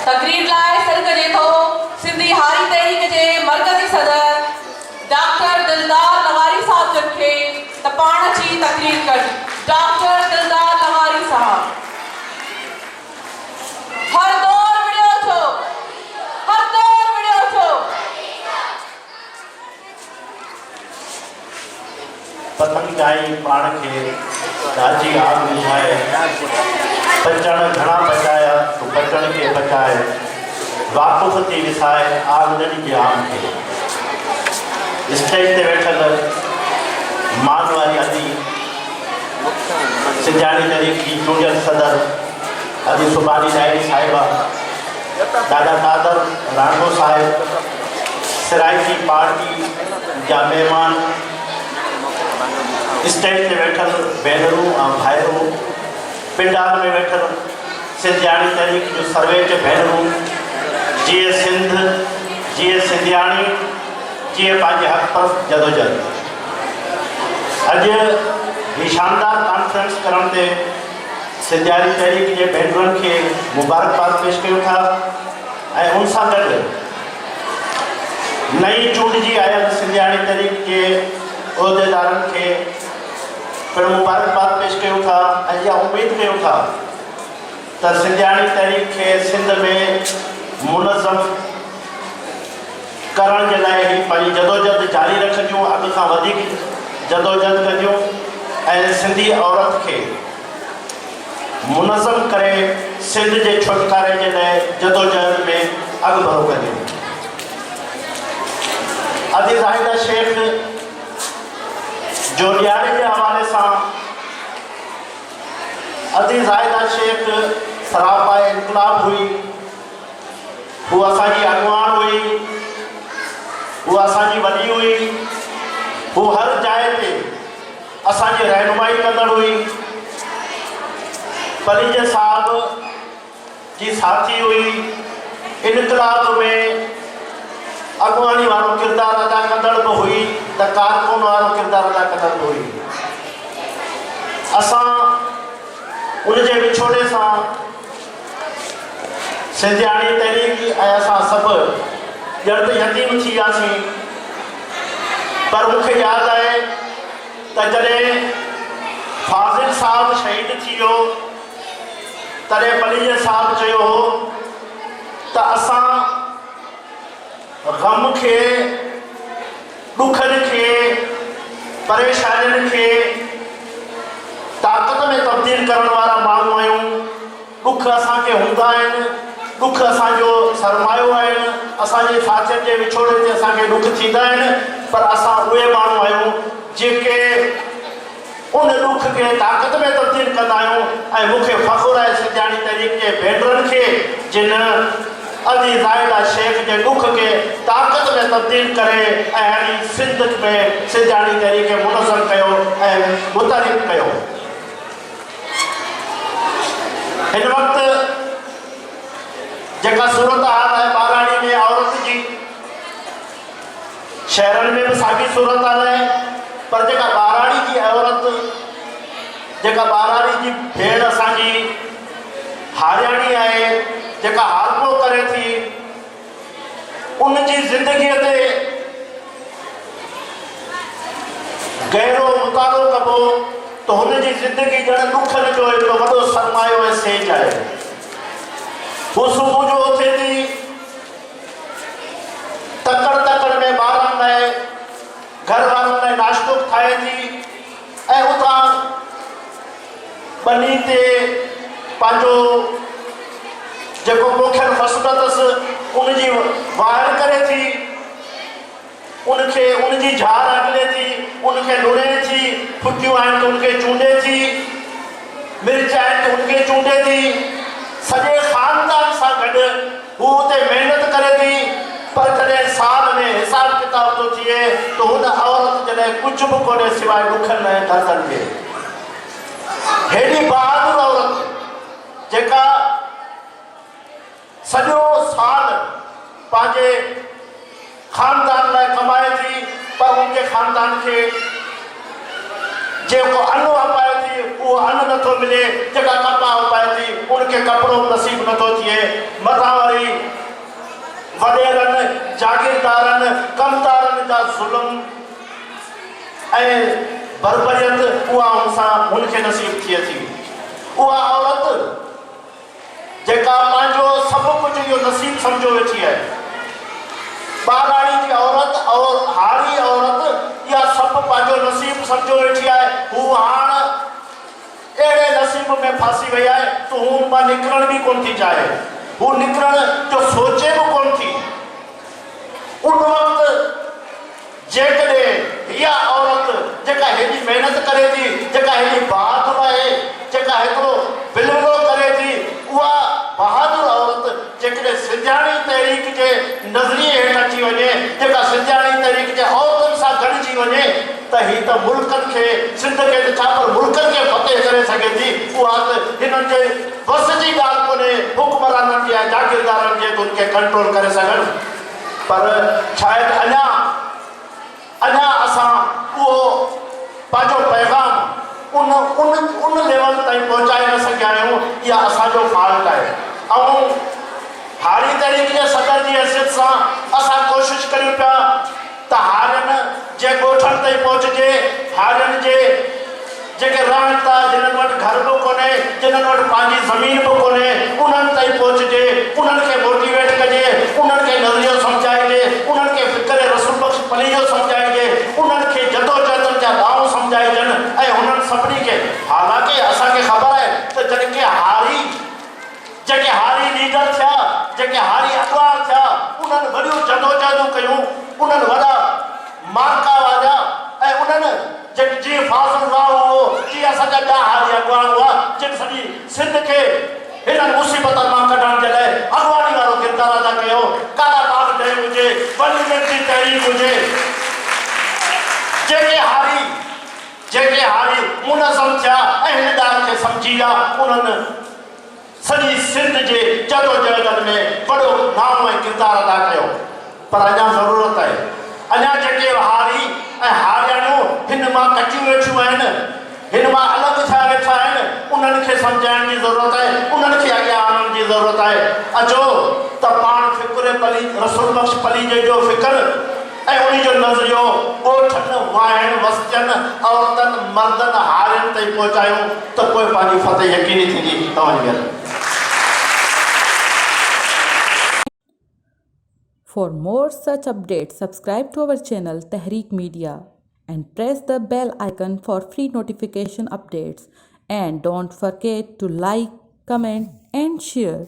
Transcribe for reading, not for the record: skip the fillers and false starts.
तकरीर लाइ सर कजे थो सिंधी हारी तहरीक जे मरकज़ी सदर डॉक्टर दिलदार लवारी साहब जन खे त पाण अची तकरीर कनि। डॉक्टर दिलदार लवारी साहब। हर दौर विड़ियो थो, हर दौर विड़ियो थो। पतंग जाई पाण खे राजी आग बुझाए बचण घणा बचाया तो बचण के बचाए वाकुफ़ थी विसाए आमदनी जे आम खे। स्टेज ते वेठल मान वारी अदी सिंधियाणी तहरीक जी चूंडियल सदर अदी सुबानी डायरी साहिबा, दादा कादर राणो साहिब, सिराइकी पार्टी जा मेहमान, स्टेज ते वेठल भेनरूं ऐं भाइरूं, पिंडाल में वेठल सिंधियाणी तहरीक जो सर्वे जे भेनरूं, जिए सिंध, जिए सिंधियाणी, जिए पंहिंजे हक़ पर जदोजहद। अॼु ही शानदार कॉन्फ्रेंस करण ते सिंधियाणी तहरीक जे भेनरुनि खे मुबारकबाद पेश कयूं था ऐं उन सां गॾु नई चूंडिजी आयल सिंधियाणी तहरीक जे उहिदेदारनि खे पिणु मुबारकबाद पेश कयूं था ऐं इहा उमेदु कयूं था त सिंधियाणी तहरीक खे सिंध में मुनज़म करण जे लाइ ही पंहिंजी जदोजहद जारी रखंदियूं, अॻु खां वधीक जदोजहद कंदियूं ऐं सिंधी औरत खे मुनज़म करे सिंध जे छुटकारे जे लाइ जदोजहद में अॻुभरो कंदियूं। अदी ज़ाहिदा शेख जो ॾियारे जे हवाले सां अदी ज़ाहिदा शेख सरापा इनकलाब हुई, वो असांजी अॻुवान हुई, वो असांजी वॾी हुई, वो हर जाइ ते असांजी रहनुमाई कंदड़ हुई, पलीज साहब जी साथी हुई, इनकलाब में अॻुवानी वारो किरदार अदा कंदड़ बि हुई त कारकुन वारो किरदार अदा कंदड़ बि हुई। असां उनजे विछोड़े सां सिंधियाणी तहरीक ऐं असां सभु ॼण त यतीम थी वियासीं, पर मूंखे यादि आहे त जॾहिं फाज़िल साहब शहीद थी वियो तॾहिं पलीज साहब चयो हो त असां ग़म खे, ॾुखनि खे, परेशानियुनि खे ताक़त में तब्दील करण वारा माण्हू आहियूं। ॾुख असांखे हूंदा आहिनि, ॾुख असांजो सरमायो आहिनि, असांजे साथियुनि जे विछोड़े ते असांखे ॾुख थींदा आहिनि, पर असां उहे माण्हू आहियूं जेके उन ॾुख खे ताक़त में तब्दील कंदा आहियूं। ऐं मूंखे फ़ख़्रु आहे सिंधियाणी तहरीक जे भेनरुनि खे जिन अदी ज़ाहिदा शेख जे ॾुख खे ताक़त में तब्दील करे ऐं हाणे सिंध में सिंधियाणी तहरीक खे मुनज़म कयो ऐं मुतहरिक कयो। हिन वक़्तु जेका सूरत हाल आहे ॿाराणी में औरत जी, शहरनि में बि साॻी सूरत हाल आहे, पर जेका ॿाराणी जी औरत, जेका ॿाराणी जी भेण असांजी हारियाणी आहे, जेका हारपो करे थी, उनजी ज़िंदगीअ ते गहरो मुतालो कबो त हुनजी ज़िंदगी ॼण ॾुखनि जो हिकिड़ो वॾो सरमायो ऐं सेज आहे। वो सुबुह जो उथे थी, तकड़ तकड़ में ॿारनि लाइ, घर वारनि लाइ नाश्तो ठाहे थी ऐं उतां बनी ते पंहिंजो जेको पोखियल फ़सुल अथसि उनजी वार करे थी, उनखे उनजी झार अगले थी, उनखे लुणे थी, फुटियूं आहिनि त उनखे चूंडे थी, मिर्च आहिनि त उनखे चूंडे थी, सॼे ख़ानदान सां गॾु हू उते महिनत करे थी। पर जॾहिं साल में हिसाब किताब थो थिए त हुन औरत जॾहिं कुझु बि कोन्हे सवाइ ॾुखनि ऐं दर्दनि जे। हेॾी बहादुर औरत जेका सॼो साल पंहिंजे ख़ानदान लाइ कमाए थी, पर उनके ख़ानदान खे जेको अन्न वपाए थी उहो अन्न नथो मिले, जेका कपड़ा वपाए थी उनके कपिड़ो नसीब नथो थिए, मथां वरी ज़ुल्म ऐं बरबरियत उहा हुनखे नसीब थिए थी। उहा औरत जेका पंहिंजो सभु कुझु इहो नसीब सम्झो वेठी आहे, ॿाराणी जी औरत और हारी औरत इहा सभु पंहिंजो नसीब सम्झो वेठी आहे। हू हाणे अहिड़े नसीब में फासी वई आहे त हू मां निकिरण बि कोन थी चाहे, हू निकिरण जो सोचे बि कोन थी। उन वक़्तु जेकॾहिं इहा औरत जेका हेॾी महिनत करे थी, जेका हेॾी बहादुर आहे, जेका हेतिरो बिलवलो करे थी, उहा बहादुर औरत जेकॾहिं सिंधियाणी तहरीक जे नज़रिए हेठि अची वञे, जेका सिंधियाणी तहरीक जे औरतुनि सां गॾिजी वञे, त हीअ त मुल्कनि खे, सिंध खे त छा पर मुल्कनि खे फतेह करे सघे थी। उहा त हिननि जे बस जी ॻाल्हि कोन्हे हुक्मराननि जी ऐं जागीरदारनि जे त उनखे कंट्रोल करे सघनि। पर शायदि अञा असां उहो पंहिंजो पैगाम उन लेवल ताईं पहुचाए न सघिया आहियूं। इहा असांजो फॉल्ट आहे। ऐं हारी तहरीक जे सदर जी हैसियत सां असां कोशिशि करियूं पिया त हारियुनि जे ॻोठनि ताईं पहुचजे, हारियुनि जे जेके रहनि था, जिन्हनि वटि घर बि कोन्हे, जिन्हनि वटि पंहिंजी ज़मीन बि कोन्हे, उन्हनि ताईं पहुचजे, उन्हनि खे मोटिवेट कजे, उन्हनि खे नज़रियो सम्झाइजे, उन्हनि खे फ़िक्र रसूल बख़्श पली जो सम्झाइजे, उन्हनि खे जदोजहदनि जा ॾांव सम्झाइजनि। ऐं हुननि सभिनी खे, हालांकि असांखे ख़बर आहे त जेके हारी लीडर थिया, जेके हारी अॻवान थिया, उन्हनि वॾियूं जदोजहदूं कयूं, उन्हनि वॾा मार्का वाॼा, ऐं उन्हनि जेके जीअं फाज़ल राव हुओ, जीअं असांजा ॿिया हारी अॻवान हुआ, जिन सॼी सिंध खे हिननि मुसीबतनि मां कढण जे लाइ अॻवानी वारो किरदारु अदा कयो। काला बाग डैम हुजे, वनमेट जी तहरीक हुजे, जेके हारी मुनज़म थिया ऐं हिन ॻाल्हि खे सम्झी विया, उन्हनि सॼी सिंध जे जदोजहदनि में वॾो नाम ऐं किरदारु अदा कयो। पर अञा ज़रूरत आहे, अञा जेके हारी ऐं हारियाणियूं हिन मां कचियूं वेठियूं आहिनि, हिन मां अलॻि थिया वेठा आहिनि, उन्हनि खे सम्झाइण जी ज़रूरत आहे, उन्हनि खे अॻियां आणण जी ज़रूरत आहे। अचो त पाण फ़िक्र पली रसूल बख़्श पली जो फ़िक्र ऐं उन जो नज़रियो ॻोठनि, वाइनि, वस्तियुनि, औरतनि, मर्दनि, हारियुनि ताईं पहुचायूं त पोइ पंहिंजी फतेह यकीनी थींदी। तव्हांजी महिरबानी। For more such updates, subscribe to our channel Tehreek Media and press the bell icon for free notification updates. And don't forget to like, comment and share.